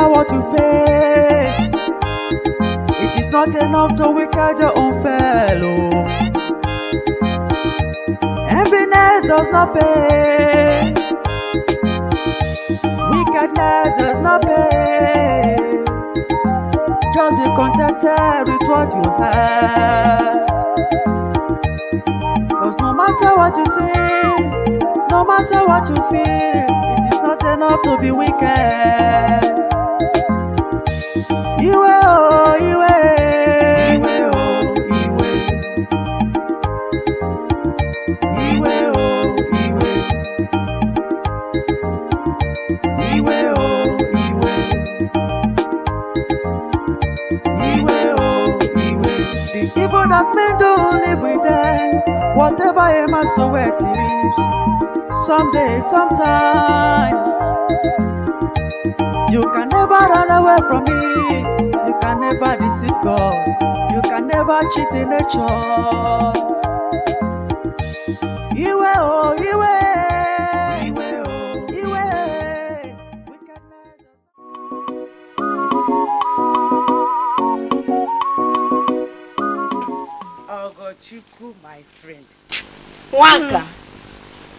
What you face, it is not enough to wicked your own fellow. Enviness does not pay, wickedness does not pay. Just be contented with what you have, cause no matter what you say, no matter what you feel, it is not enough to be wicked. Iwe oh, iwe. Iwe oh, iwe. Iwe oh, iwe. Iwe oh, iwe. Iwe oh, iwe. The evil that men do live with them, whatever a man soweth he reaps. Someday, sometimes, you can never run away from me. You can never deceive God. You can never cheat in nature. Iwe oh, iwe. Iwe oh, iwe. Ogochukwu, my friend. Wanka,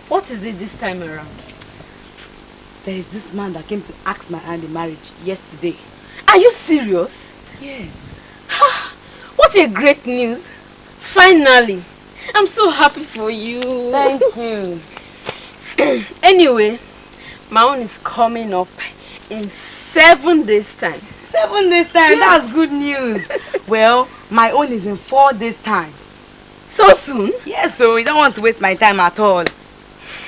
what is it this time around? There is this man that came to ask my hand in marriage yesterday. Are you serious? Yes. What a great news. Finally. I'm so happy for you. Thank you. Anyway, my own is coming up in 7 days time. 7 days time? Yes. That's good news. Well, my own is in 4 days time. So soon? Yes, so we don't want to waste my time at all.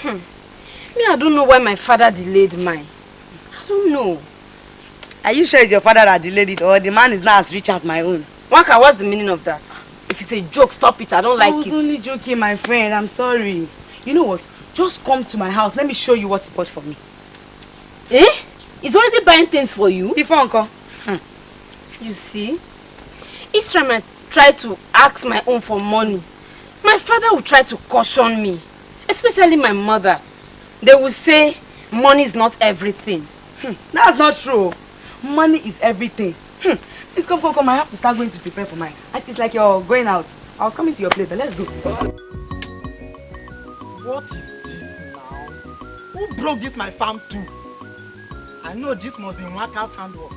Me, I don't know why my father delayed mine. I don't know. Are you sure it's your father that delayed it, or the man is not as rich as my own? Wanka, what's the meaning of that? If it's a joke, stop it. I don't like it. I was only joking, my friend. I'm sorry. You know what? Just come to my house. Let me show you what he bought for me. Eh? He's already buying things for you? Before, uncle. You see? Each time I try to ask my own for money, my father will try to caution me. Especially my mother. They will say, money is not everything. That's not true. Money is everything. Please come. I have to start going to prepare for mine. It's like you're going out. I was coming to your place, but let's go. What is this now? Who broke this my farm too? I know this must be Nwaka's handwork.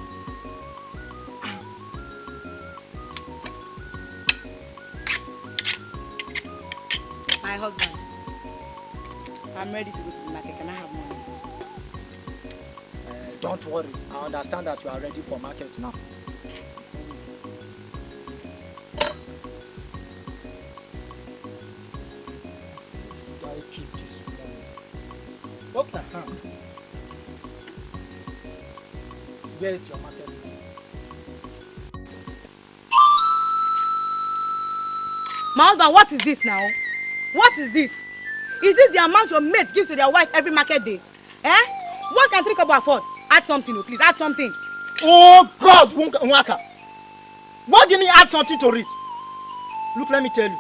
My husband. I'm ready to go to the market. Can I have money? Don't worry. I understand that you are ready for market now. Do I keep this one? Doctor, where is your market? My husband, what is this now? What is this? Is this the amount your mate gives to their wife every market day? Eh? What can 3 kobo afford? Add something, oh, please. Add something. Oh God, Nwaka. What do you mean add something to it? Look, let me tell you.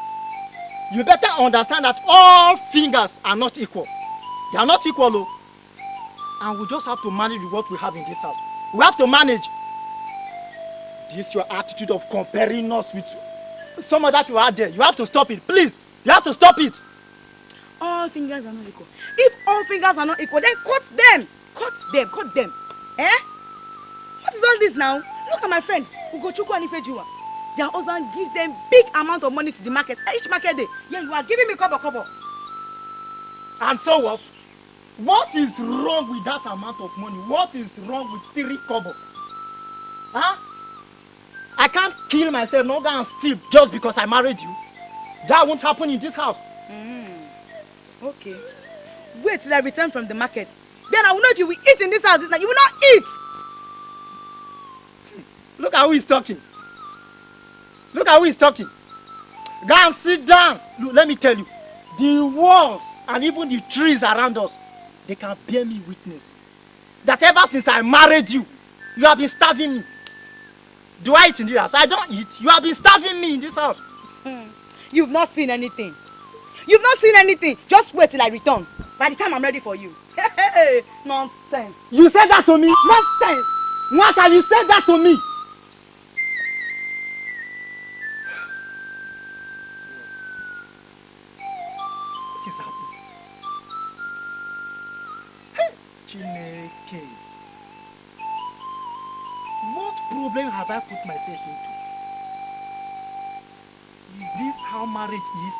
You better understand that all fingers are not equal. They are not equal, oh. And we just have to manage with what we have in this house. We have to manage. This is your attitude of comparing us with some other people out there. You have to stop it, please. You have to stop it. All fingers are not equal. If all fingers are not equal, then cut them. Cut them. Eh? What is all this now? Look at my friend, Ugochukwu and Ifejua. Their husband gives them big amount of money to the market, each market day. Yeah, you are giving me kobo. And so what? What is wrong with that amount of money? What is wrong with 3 kobo? Huh? I can't kill myself, not go and steal just because I married you. That won't happen in this house. Okay. Wait till I return from the market. Then I will know if you will eat in this house this night. You will not eat. Look at who is talking. Look at who is talking. Go and sit down. Look, let me tell you. The walls and even the trees around us, they can bear me witness that ever since I married you, you have been starving me. Do I eat in this house? I don't eat. You have been starving me in this house. You've not seen anything. You've not seen anything. Just wait till I return. By the time I'm ready for you. Nonsense. You said that to me? Nonsense. Nwaka, you said that to me. What is happening? Hey, Chineke. What problem have I put myself into? Is this how marriage is?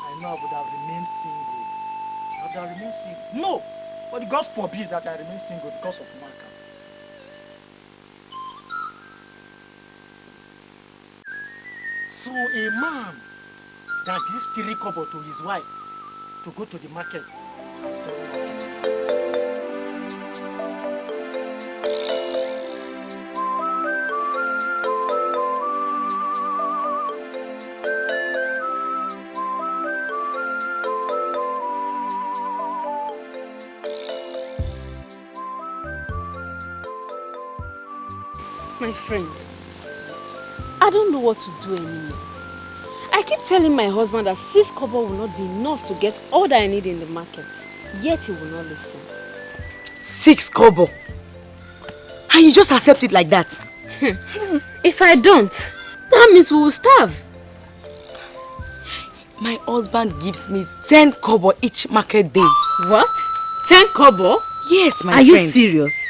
I know I would have remained single. I would have remained single. No! But God forbid that I remain single because of Marka. So a man that gives 3 kobo to his wife to go to the market has done nothing. My friend, I don't know what to do anymore. I keep telling my husband that 6 kobo will not be enough to get all that I need in the market. Yet he will not listen. 6 kobo. And you just accept it like that? If I don't, that means we will starve. My husband gives me 10 kobo each market day. What? 10 kobo? Yes, my Are friend. you serious?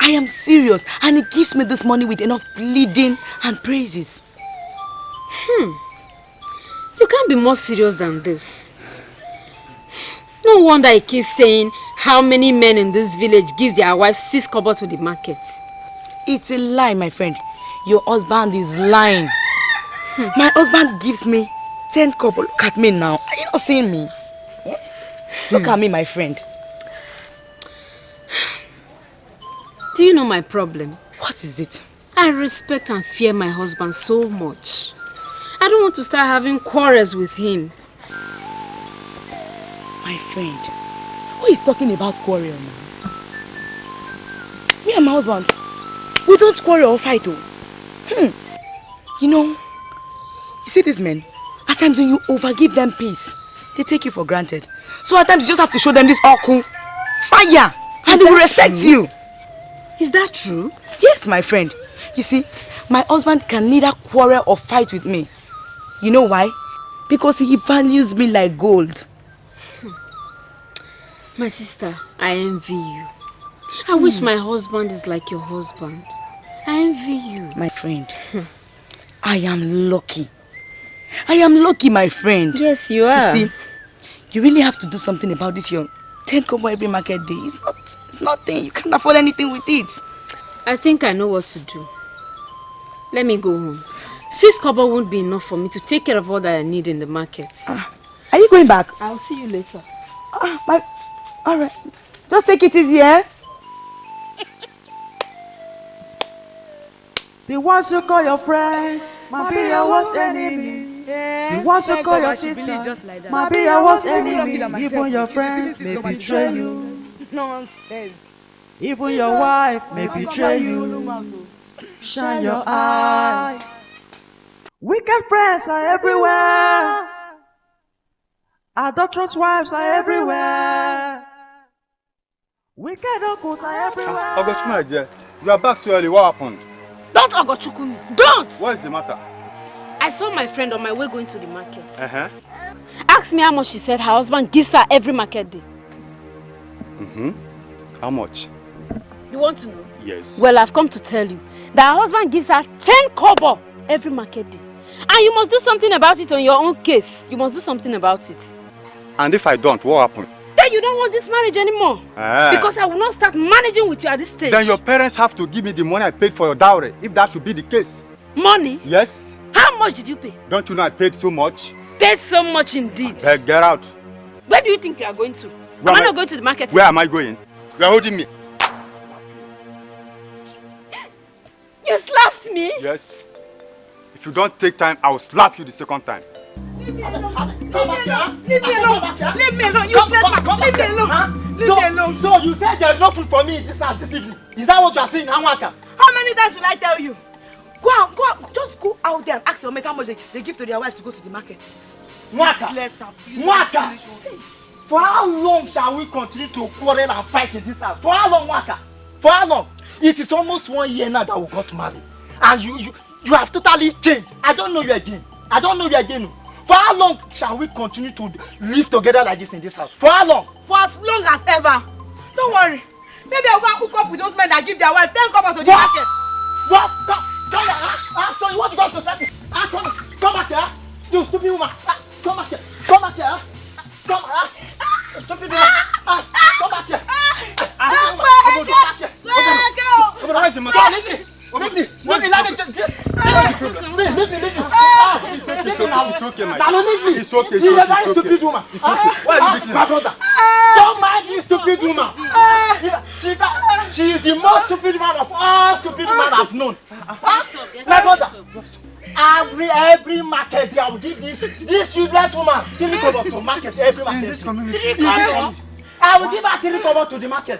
I am serious, and he gives me this money with enough pleading and praises. You can't be more serious than this. No wonder he keeps saying how many men in this village give their wives 6 kobo to the market. It's a lie, my friend. Your husband is lying. My husband gives me 10 kobo. Look at me now. Are you not seeing me? Look at me, my friend. Do you know my problem? What is it? I respect and fear my husband so much. I don't want to start having quarrels with him. My friend, who is talking about quarrel now? Me and my husband, we don't quarrel or fight. You know, you see these men, at times when you overgive them peace, they take you for granted. So at times you just have to show them this oku, fire, and they will respect you. Is that true? Yes, my friend. You see, my husband can neither quarrel or fight with me. You know why? Because he values me like gold. My sister, I envy you. I wish my husband is like your husband. I envy you. My friend, I am lucky. I am lucky, my friend. Yes, you are. You see, you really have to do something about this young 10 kobo every market day. It's nothing. You can't afford anything with it. I think I know what to do. Let me go home. 6 kobo won't be enough for me to take care of all that I need in the market. Are you going back? I'll see you later. Alright. Just take it easy, eh? The ones who call your friends might be your worst enemy. The ones who call your sister might be your worst enemy. Even your friends may betray you. Nonsense. Even your wife may betray you. Shine your eye. Wicked friends are everywhere. Adulterous wives are everywhere. Wicked uncles are everywhere. Ogochukwu, my dear, you are back so early. What happened? Don't, Ogochukwu, don't! What is the matter? I saw my friend on my way going to the market. Ask me how much she said her husband gives her every market day. How much? You want to know? Yes. Well, I've come to tell you that her husband gives her 10 kobo every market day. And you must do something about it on your own case. You must do something about it. And if I don't, what happened? Then you don't want this marriage anymore. Because I will not start managing with you at this stage. Then your parents have to give me the money I paid for your dowry, if that should be the case. Money? Yes. How much did you pay? Don't you know I paid so much? Paid so much indeed. Get out. Where do you think you are going to? Am I not going to the market? Where am I going? You are holding me. You slapped me? Yes. If you don't take time, I will slap you the second time. Leave me alone. Leave me alone. Leave me alone. You leave me alone. Leave me alone. So you said there is no food for me in this house this evening. Is that what you are saying, Anwaka? How many times will I tell you? Go out, just go out there and ask your mate how much they give to their wife to go to the market. Mwaka! For how long shall we continue to quarrel and fight in this house? For how long, Mwaka? For how long? It is almost 1 year now that we got married. And you have totally changed. I don't know you again. I don't know you again. For how long shall we continue to live together like this in this house? For how long? For as long as ever. Don't worry. Maybe I'll go and hook up with those men that give their wife 10 coppers to the market. What? Come here. So you want to go to something? Come back here. You stupid woman. Come back here. Come back here. Come here. Stupid woman. Come back here. Come back here. Where's the matter? Leave me. Leave me. Leave me. Leave me. It's okay, my Now leave me. It's okay. She's a very stupid woman. It's okay. Why are you beating My her? brother. Don't mind this stupid woman. She is the most stupid woman of all stupid women I've known. My brother. Every market there will give this useless woman 3 kobo to market every market. In this community. 3 kobo? I will give her 3 kobo to the market.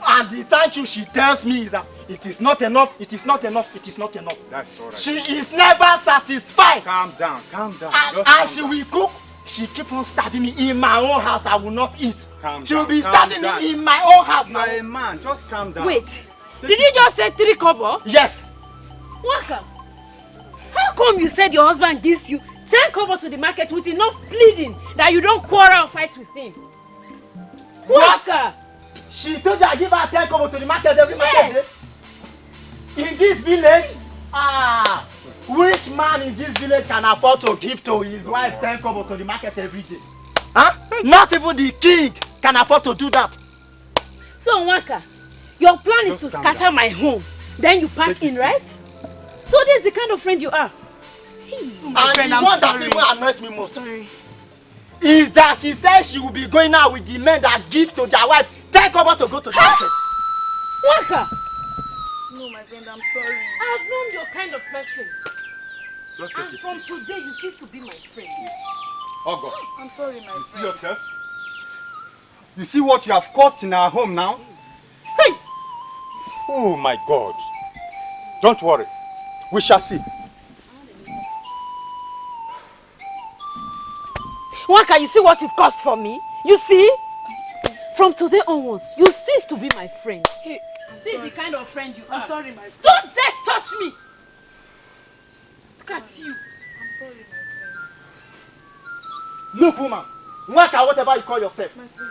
And the thank you she tells me is that it is not enough, it is not enough, it is not enough. That's all right. She is never satisfied. Calm down, calm down. And she will cook. She keep on starving me in my own house. I will not eat. She will be starving me in my own house. You are a man, just calm down. Wait, did you just say 3 kobo? Yes. Waka, how come you said your husband gives you 10 kobo to the market with enough pleading that you don't quarrel or fight with him? Waka! She told you I give her 10 kobo to the market every market. Yes. In this village, which man in this village can afford to give to his wife 10 kobo to the market every day? Huh? Not even the king can afford to do that. So Waka, your plan is to scatter my home. Then you pack in, right? So this is the kind of friend you are. And the one that even annoys me most is that she says she will be going out with the men that give to their wife 10 kobo to go to the market. Waka! No, my friend, I'm sorry. I've known your kind of person. Just And take it, from please. today, you cease to be my friend. Oh God. I'm sorry, my You see friend. yourself? You see what you have caused in our home now? Hey! Oh my God. Don't worry. We shall see. Waka, you see what you've caused for me? You see? From today onwards, you cease to be my friend. Hey, This is the kind of friend you are. I'm sorry, my friend. Don't dare touch me! Look at you. I'm sorry, my friend. Look, woman, Nwaka, whatever you call yourself. My friend.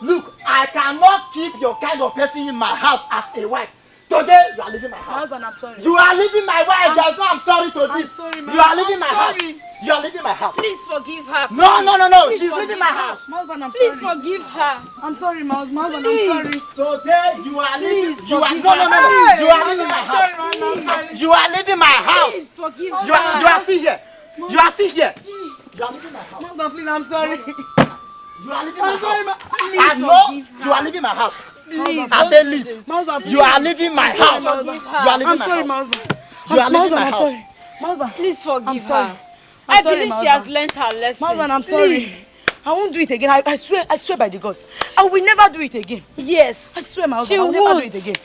Look, I cannot keep your kind of person in my house as a wife. Today, you are leaving my My house. husband, I'm sorry. You are leaving my wife. There's no I'm sorry to I'm this. sorry, ma. You are leaving I'm my house. sorry. You are leaving my house. Please forgive her. No. Please She's forgive leaving my her. house. My husband, I'm Please sorry. forgive her. I'm sorry, my husband, I'm Please. sorry. Today, you are leaving. Please You are forgive no. her. You are leaving my house. You are leaving my house. Please forgive You are her. still here. You are still here. You are leaving my house. My husband, please, I'm sorry. You are leaving my I'm sorry, house. Please I know forgive her. you are leaving my house. Please, I don't say do leave. this. My husband, You are leaving my house. Forgive her. You are leaving I'm my sorry, house. my husband. You are leaving my I'm house. sorry. My husband, Please forgive I'm sorry. her. I'm I sorry, believe my she has husband. learnt her lesson. My husband, I'm sorry. Please. I won't do it again. I swear by the gods. I will never do it again. Yes. I swear, my husband, She I will never do won't. it again.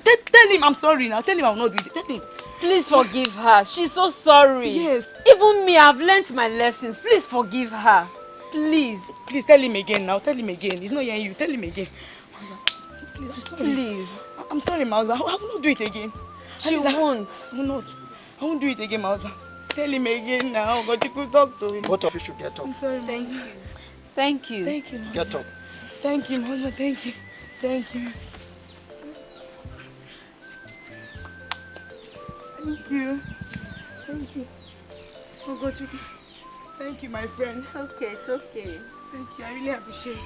Tell him I'm sorry now. Tell him I will not do it. Tell him. Please forgive her. She's so sorry. Yes. Even me, I've learnt my lessons. Please forgive her. Please. Please tell him again now. Tell him again. He's not hearing you. Tell him again. Please, I'm sorry. Please. I'm sorry, my husband. I will not do it again. She Please, won't. I will not. I won't do it again, my husband. Tell him again now. But you could talk to him. Both of you should get up. I'm sorry. Thank you. Thank you. Thank you. Get up. Thank you, my husband. Thank you. Thank you. Thank you. Thank you. Oh God, thank you, my friend. It's okay. It's okay. Thank you. I really appreciate it.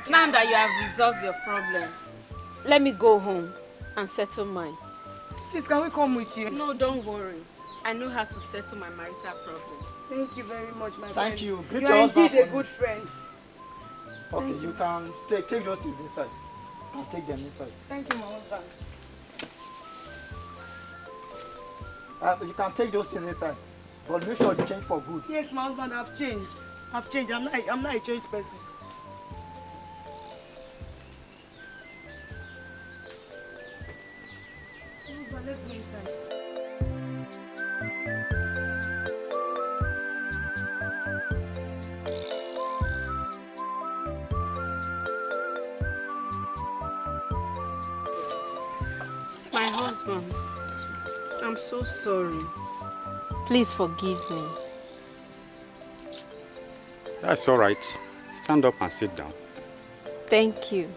Now that you have resolved your problems, let me go home and settle mine. Please, can we come with you? No, don't worry. I know how to settle my marital problems. Thank you very much, my friend. Thank you. Greet You your are husband indeed a for good me. friend. Okay, you can take those things inside. I'll take them inside. Thank you, my husband. You can take those things inside. But make sure you change for good. Yes, my husband, I've changed. I've changed. I'm not a changed person. Husband, let's go inside. My husband, I'm so sorry. Please forgive me. That's all right. Stand up and sit down. Thank you.